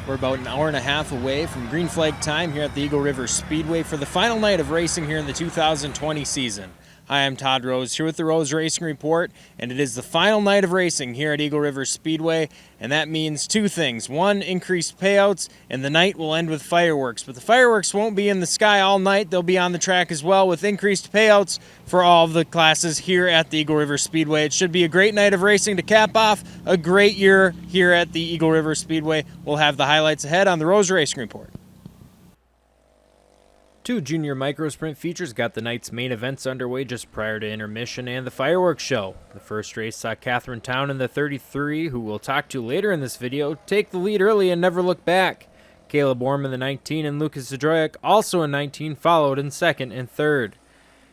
We're about an hour and a half away from green flag time here at the Eagle River Speedway for the final night of racing here in the 2020 season. Hi, I'm Todd Rose here with the Rose Racing Report, and it is the final night of racing here at Eagle River Speedway, and that means two things. One, increased payouts, and the night will end with fireworks. But the fireworks won't be in the sky all night. They'll be on the track as well with increased payouts for all of the classes here at the Eagle River Speedway. It should be a great night of racing to cap off a great year here at the Eagle River Speedway. We'll have the highlights ahead on the Rose Racing Report. Two junior microsprint features got the night's main events underway just prior to intermission and the fireworks show. The first race saw Katherine Towne in the 33, who we'll talk to later in this video, take the lead early and never look back. Caleb Worm in the 19 and Lucas Zdroik, also in 19, followed in second and third.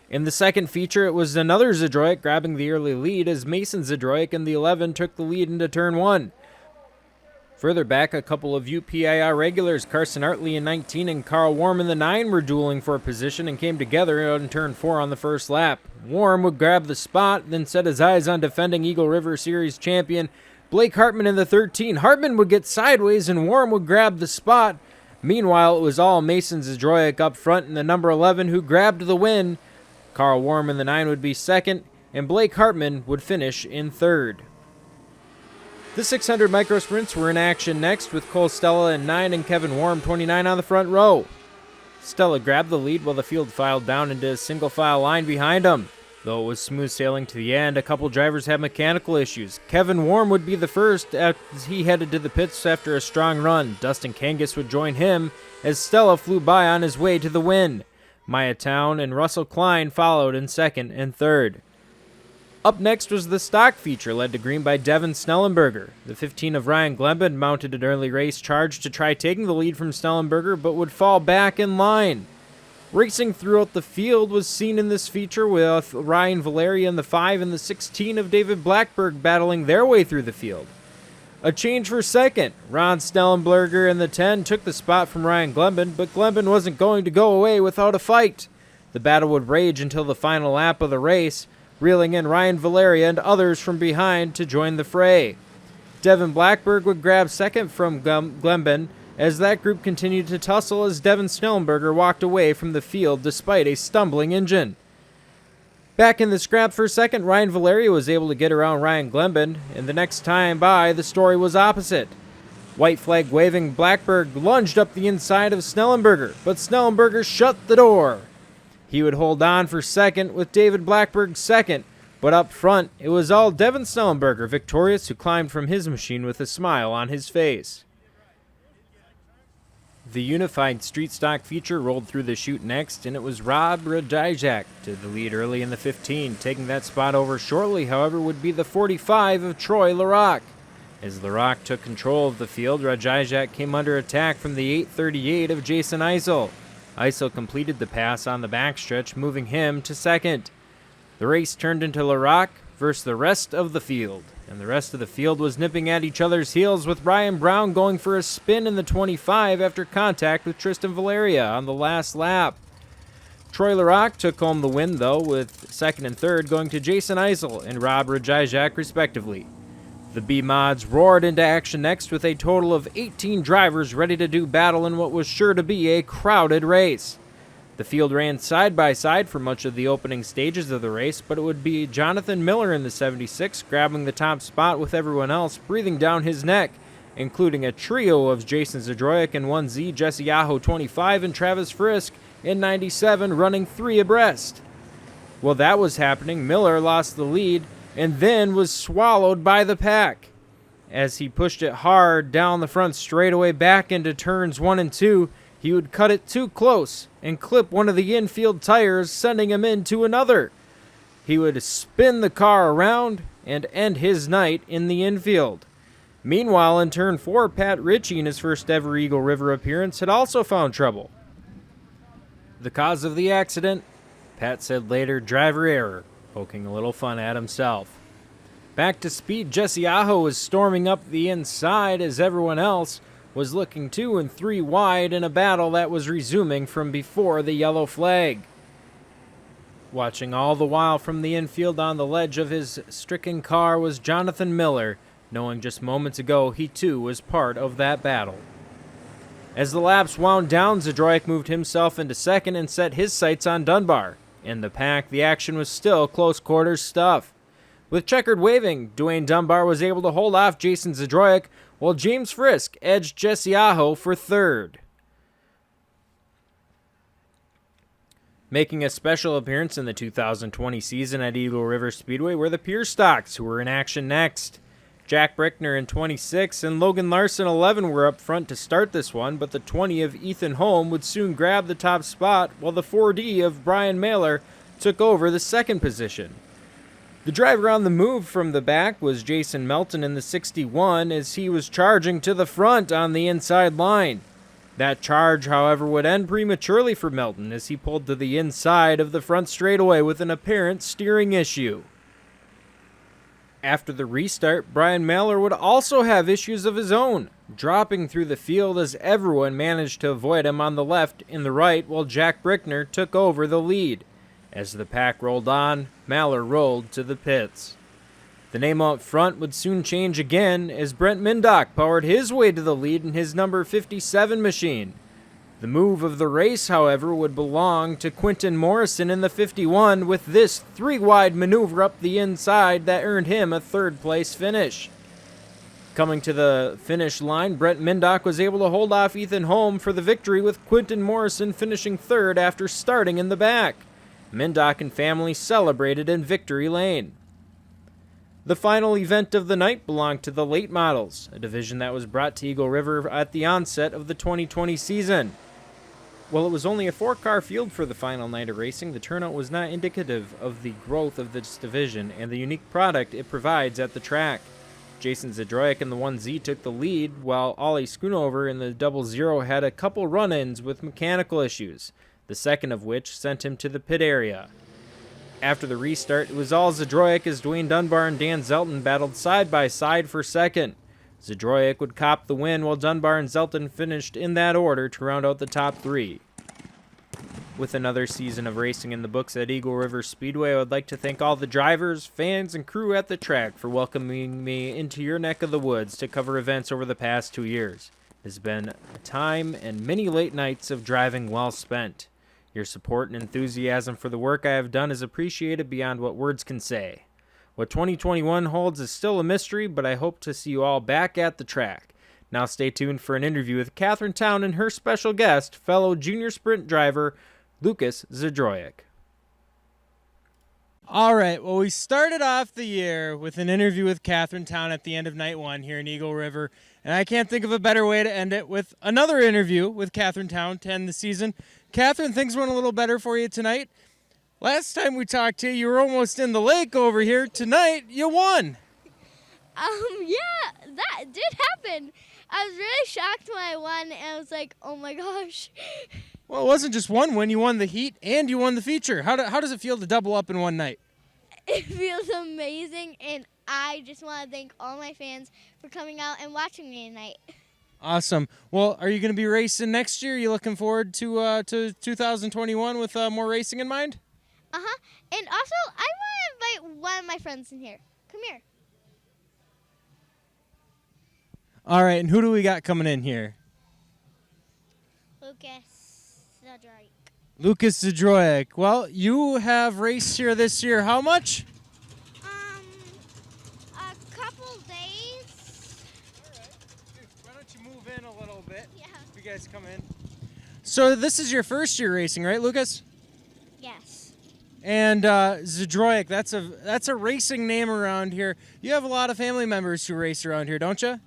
In the second feature, it was another Zdroik grabbing the early lead as Mason Zdroik in the 11 took the lead into turn 1. Further back, a couple of UPIR regulars, Carson Artley in 19 and Carl Worm in the 9, were dueling for position and came together in turn 4 on the first lap. Worm would grab the spot, then set his eyes on defending Eagle River Series champion Blake Hartman in the 13. Hartman would get sideways and Worm would grab the spot. Meanwhile, it was all Mason Zdroik up front in the number 11 who grabbed the win. Carl Worm in the 9 would be second, and Blake Hartman would finish in third. The 600 microsprints were in action next with Cole Stella in 9 and Kevin Worm 29 on the front row. Stella grabbed the lead while the field filed down into a single file line behind him. Though it was smooth sailing to the end, a couple drivers had mechanical issues. Kevin Worm would be the first as he headed to the pits after a strong run. Dustin Kangas would join him as Stella flew by on his way to the win. Maya Towne and Russell Klein followed in second and third. Up next was the stock feature, led to green by Devin Snellenberger. The 15 of Ryan Glenben mounted an early race charge to try taking the lead from Snellenberger, but would fall back in line. Racing throughout the field was seen in this feature with Ryan Valeria in the 5 and the 16 of David Blackberg battling their way through the field. A change for second. Ron Snellenberger in the 10 took the spot from Ryan Glenben, but Glenben wasn't going to go away without a fight. The battle would rage until the final lap of the race, reeling in Ryan Valeria and others from behind to join the fray. Devin Blackberg would grab second from Glenben as that group continued to tussle as Devin Snellenberger walked away from the field despite a stumbling engine. Back in the scrap for a second, Ryan Valeria was able to get around Ryan Glenben, and the next time by, the story was opposite. White flag waving Blackberg lunged up the inside of Snellenberger, but Snellenberger shut the door. He would hold on for second with David Blackberg second, but up front, it was all Devin Snellenberger victorious, who climbed from his machine with a smile on his face. The unified street stock feature rolled through the chute next, and it was Rob Radijak to the lead early in the 15. Taking that spot over shortly, however, would be the 45 of Troy Larocque. As Larocque took control of the field, Radijak came under attack from the 838 of Jason Eisel. Eisel completed the pass on the backstretch, moving him to second. The race turned into Larocque versus the rest of the field, and the rest of the field was nipping at each other's heels, with Ryan Brown going for a spin in the 25 after contact with Tristan Valeria on the last lap. Troy Larocque took home the win, though, with second and third going to Jason Eisel and Rob Radijak, respectively. The B-Mods roared into action next with a total of 18 drivers ready to do battle in what was sure to be a crowded race. The field ran side by side for much of the opening stages of the race, but it would be Jonathan Miller in the 76 grabbing the top spot with everyone else breathing down his neck, including a trio of Jason Zdroik in 1Z, Jesse Aho 25, and Travis Frisk in 97 running 3 abreast. While that was happening, Miller lost the lead and then was swallowed by the pack. As he pushed it hard down the front straightaway back into turns 1 and 2, he would cut it too close and clip one of the infield tires, sending him into another. He would spin the car around and end his night in the infield. Meanwhile, in turn 4, Pat Ritchie, in his first ever Eagle River appearance, had also found trouble. The cause of the accident? Pat said later, driver error, poking a little fun at himself. Back to speed, Jesse Aho was storming up the inside as everyone else was looking 2 and 3 wide in a battle that was resuming from before the yellow flag. Watching all the while from the infield on the ledge of his stricken car was Jonathan Miller, knowing just moments ago he too was part of that battle. As the laps wound down, Zdroik moved himself into second and set his sights on Dunbar. In the pack, the action was still close quarters stuff. With checkered waving, Dwayne Dunbar was able to hold off Jason Zdroik, while James Frisk edged Jesse Aho for third. Making a special appearance in the 2020 season at Eagle River Speedway were the Pure Stocks, who were in action next. Jack Brickner in 26 and Logan Larson 11 were up front to start this one, but the 20 of Ethan Holm would soon grab the top spot, while the 4D of Brian Mailer took over the second position. The driver on the move from the back was Jason Melton in the 61, as he was charging to the front on the inside line. That charge, however, would end prematurely for Melton as he pulled to the inside of the front straightaway with an apparent steering issue. After the restart, Brian Mailer would also have issues of his own, dropping through the field as everyone managed to avoid him on the left and the right, while Jack Brickner took over the lead. As the pack rolled on, Mailer rolled to the pits. The name out front would soon change again as Brent Mindock powered his way to the lead in his number 57 machine. The move of the race, however, would belong to Quinton Morrison in the 51 with this three-wide maneuver up the inside that earned him a third-place finish. Coming to the finish line, Brent Mindock was able to hold off Ethan Holm for the victory, with Quinton Morrison finishing third after starting in the back. Mindock and family celebrated in Victory Lane. The final event of the night belonged to the late models, a division that was brought to Eagle River at the onset of the 2020 season. While it was only a 4-car field for the final night of racing, the turnout was not indicative of the growth of this division and the unique product it provides at the track. Jason Zdroik in the 1Z took the lead, while Ollie Schoonover in the 00 had a couple run-ins with mechanical issues, the second of which sent him to the pit area. After the restart, it was all Zdroik as Dwayne Dunbar and Dan Zelton battled side by side for second. Zdroik would cop the win, while Dunbar and Zelton finished in that order to round out the top three. With another season of racing in the books at Eagle River Speedway, I would like to thank all the drivers, fans, and crew at the track for welcoming me into your neck of the woods to cover events over the past 2 years. It has been a time and many late nights of driving well spent. Your support and enthusiasm for the work I have done is appreciated beyond what words can say. What 2021 holds is still a mystery, but I hope to see you all back at the track. Now stay tuned for an interview with Katherine Towne and her special guest, fellow junior sprint driver Lucas Zdroik. All right, well, we started off the year with an interview with Katherine Towne at the end of night one here in Eagle River, and I can't think of a better way to end it with another interview with Katherine Towne to end the season. Katherine, things went a little better for you tonight. Last time we talked to you, you were almost in the lake over here. Tonight, you won. Yeah, that did happen. I was really shocked when I won, and I was like, oh my gosh. Well, it wasn't just one win. You won the heat and you won the feature. How does it feel to double up in one night? It feels amazing, and I just want to thank all my fans for coming out and watching me tonight. Awesome. Well, are you going to be racing next year? Are you looking forward to 2021 with more racing in mind? Uh-huh. And also, I want to invite one of my friends in here. Come here. All right, and who do we got coming in here? Lucas Zdroik. Lucas Zdroik. Well, you have raced here this year. How much? A couple days. All right. Why don't you move in a little bit? Yeah. You guys come in. So this is your first year racing, right, Lucas? Yes. And Zdroik, that's a racing name around here. You have a lot of family members who race around here, don't you?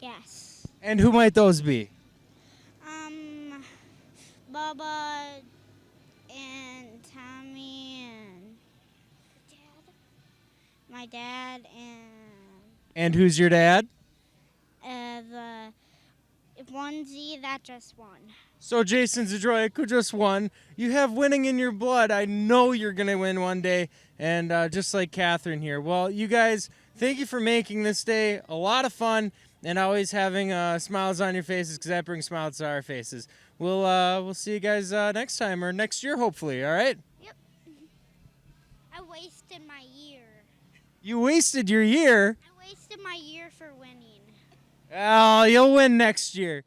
Yes. And who might those be? Bubba and Tommy and my dad And who's your dad? the 1Z that just won. So Jason Zdroik, who just won. You have winning in your blood. I know you're going to win one day, and just like Katherine here. Well, you guys, thank you for making this day a lot of fun and always having smiles on your faces, because that brings smiles to our faces. We'll see you guys next time, or next year, hopefully, all right? Yep. I wasted my year. You wasted your year? I wasted my year for winning. Oh, you'll win next year.